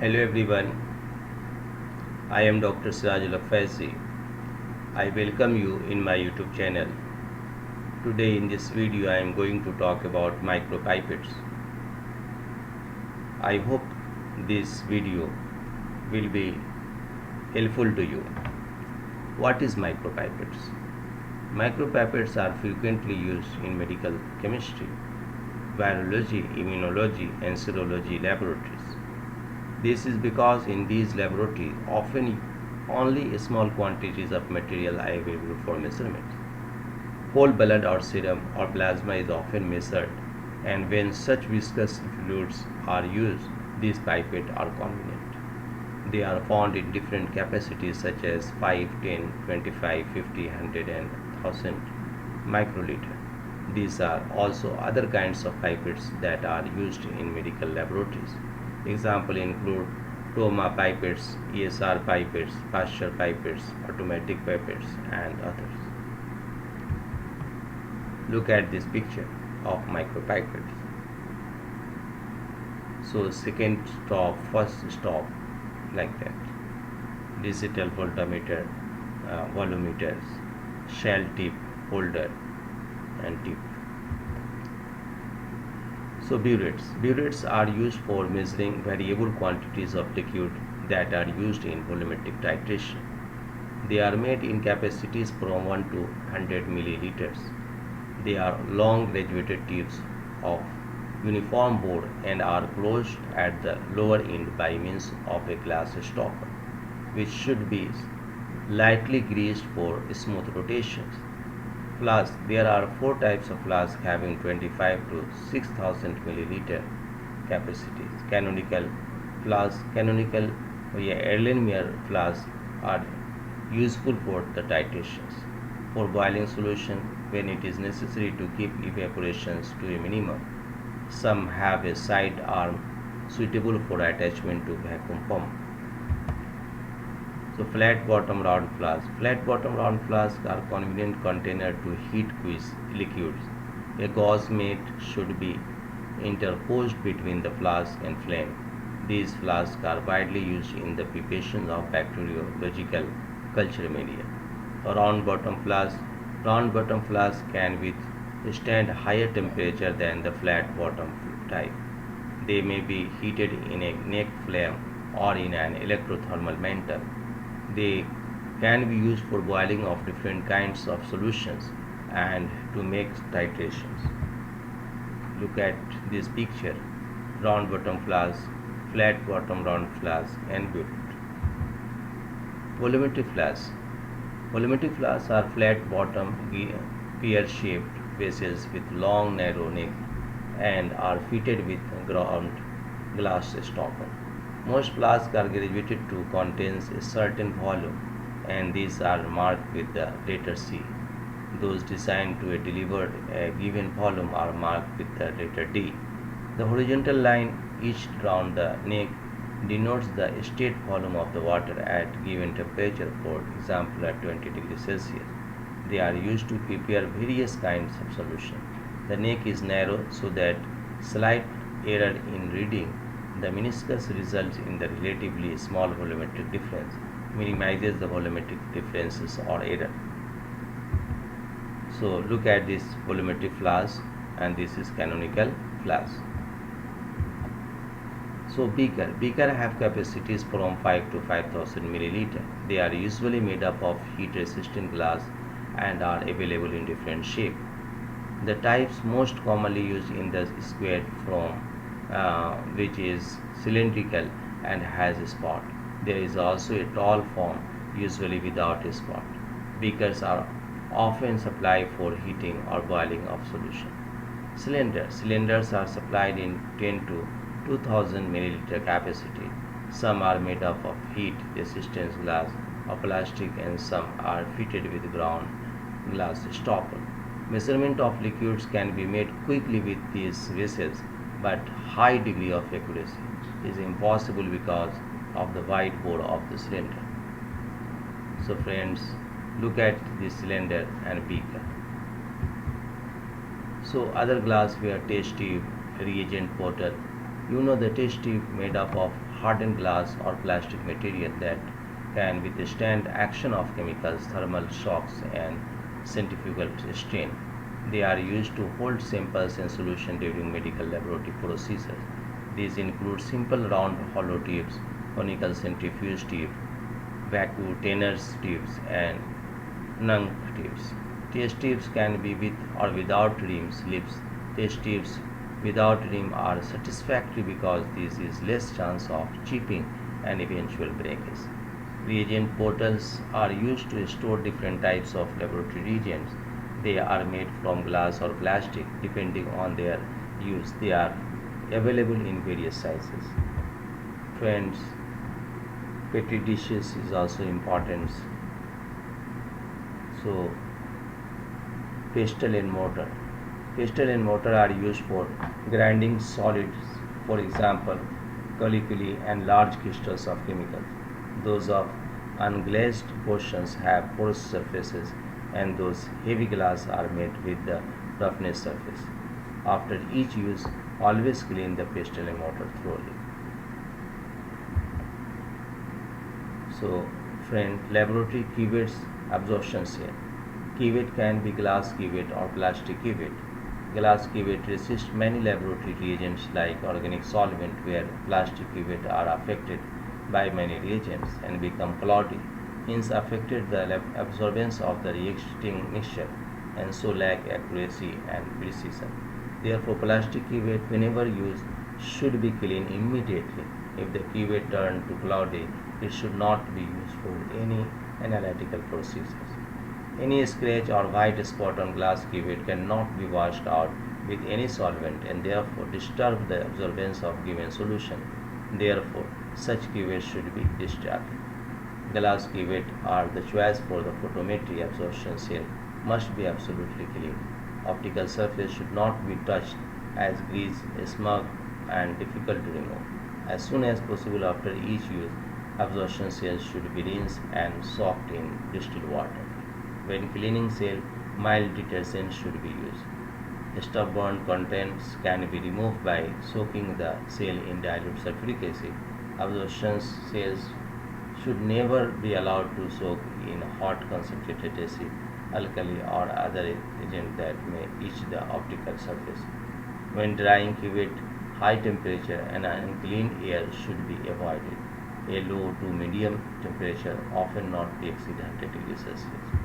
Hello everyone, I am Dr. Sirajul Faizi. I welcome you in my YouTube channel. Today in this video I am going to talk about micropipettes. I hope this video will be helpful to you. What is micropipettes? Micropipettes are frequently used in medical chemistry, virology, immunology and serology laboratories. This is because in these laboratories often only small quantities of material are available for measurement. Whole blood or serum or plasma is often measured, and when such viscous fluids are used, these pipettes are convenient. They are found in different capacities such as 5, 10, 25, 50, 100 and 1000 microliter. These are also other kinds of pipettes that are used in medical laboratories. Examples include Toma pipettes, ESR pipettes, Pasteur pipettes, automatic pipettes and others. Look at this picture of micropipettes. So second stop, first stop, like that. Digital voltmeter, volumeters, shell tip, holder and tip. So burettes. Burettes are used for measuring variable quantities of liquid that are used in volumetric titration. They are made in capacities from 1 to 100 milliliters. They are long graduated tubes of uniform bore and are closed at the lower end by means of a glass stopper, which should be lightly greased for smooth rotations. Flask. There are 4 types of flask having 25 to 6000 milliliter capacities. Canonical flask. Canonical Erlenmeyer flasks are useful for the titrations. For boiling solution, when it is necessary to keep evaporations to a minimum. Some have a side arm suitable for attachment to vacuum pump. So flat bottom round flasks. Flat bottom round flasks are convenient container to heat quiz liquids. A gauze mat should be interposed between the flask and flame. These flasks are widely used in the preparation of bacteriological culture media. A round bottom flask. Round bottom flasks can withstand higher temperature than the flat bottom type. They may be heated in a neck flame or in an electrothermal mantle. They can be used for boiling of different kinds of solutions and to make titrations. Look at this picture. Round bottom flask, flat bottom round flask and burette. Volumetric flasks. Volumetric flasks are flat bottom pear-shaped vessels with long narrow neck and are fitted with ground glass stopper. Most flasks are graduated to contain a certain volume, and these are marked with the letter C. Those designed to deliver a given volume are marked with the letter D. The horizontal line etched around the neck denotes the state volume of the water at given temperature, for example at 20 degrees Celsius. They are used to prepare various kinds of solution. The neck is narrow so that slight error in reading the meniscus results in the relatively small volumetric difference, minimizes the volumetric differences or error. So look at this volumetric flask, and this is canonical flask. So beaker have capacities from 5 to 5000 milliliter. They are usually made up of heat resistant glass and are available in different shape. The types most commonly used in the square form, which is cylindrical and has a spot. There is also a tall form, usually without a spot. Beakers are often supplied for heating or boiling of solution. Cylinders are supplied in 10 to 2000 milliliter capacity. Some are made up of heat resistant glass or plastic, and some are fitted with ground glass stopper. Measurement of liquids can be made quickly with these vessels, but high degree of accuracy is impossible because of the wide bore of the cylinder. So friends, look at this cylinder and beaker. So other glassware, test tube, reagent bottle. You know the test tube made up of hardened glass or plastic material that can withstand action of chemicals, thermal shocks, and centrifugal strain. They are used to hold samples in solution during medical laboratory procedures. These include simple round hollow tubes, conical centrifuge tube, vacuum Tanner's tubes, and Nunk tubes. Test tubes can be with or without rim slips. Test tubes without rim are satisfactory because this is less chance of chipping and eventual breakage. Reagent bottles are used to store different types of laboratory reagents. They are made from glass or plastic depending on their use. They are available in various sizes. Friends, petri dishes is also important. So, pestle and mortar. Pestle and mortar are used for grinding solids, for example, colloquially and large crystals of chemicals. Those of unglazed portions have porous surfaces, and those heavy glass are made with the roughness surface. After each use, always clean the pestle and mortar thoroughly. So, friend, laboratory cuvettes absorption seal. Cuvette can be glass cuvette or plastic cuvette. Glass cuvette resists many laboratory reagents like organic solvent, where plastic cuvette are affected by many reagents and become cloudy, hence affected the absorbance of the reacting mixture and so lack accuracy and precision. Therefore, plastic cuvette whenever used should be cleaned immediately. If the cuvette turned to cloudy, it should not be used for any analytical procedures. Any scratch or white spot on glass cuvette cannot be washed out with any solvent and therefore disturb the absorbance of given solution. Therefore, such cuvettes should be discharged. Glass cuvettes are the choice for the photometry absorption seal must be absolutely clean. Optical surface should not be touched as grease, smog, and difficult to remove. As soon as possible after each use, absorption cells should be rinsed and soaked in distilled water. When cleaning cell, mild detergent should be used. Stubborn contents can be removed by soaking the cell in dilute sulfuric acid. Absorption cells should never be allowed to soak in hot concentrated acid, alkali, or other agent that may itch the optical surface. When drying cuvette, high temperature and unclean air should be avoided. A low to medium temperature, often not to exceed 100 degrees Celsius.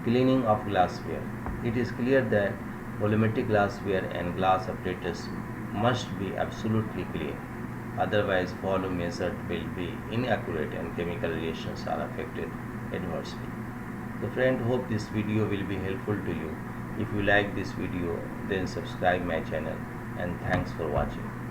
Cleaning of glassware. It is clear that volumetric glassware and glass apparatus must be absolutely clean. Otherwise, volume measured will be inaccurate and chemical reactions are affected adversely. So friend, hope this video will be helpful to you. If you like this video, then subscribe my channel, and thanks for watching.